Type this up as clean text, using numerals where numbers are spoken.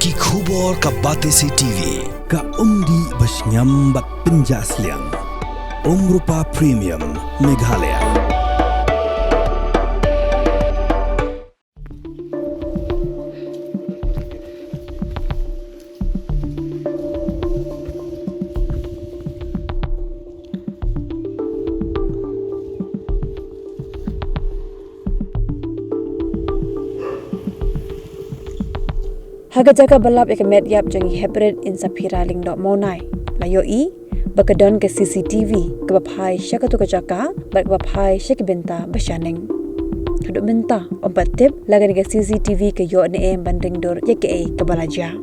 Ki khubor ka bate Cctv. Ka undi basnyam bat penjasliang. Rupa Premium Meghalaya. Haga Jaka balap ekamet yap jangi Heprit Insaphira ling dok monai. Layo i bakadon ke Cctv ke Phai Jaka tu ke Jaka bak Phai Jaka benta basyaning. Kaduk benta obat tip lagan ke Cctv ke yo ne banding dor ye ke balaja.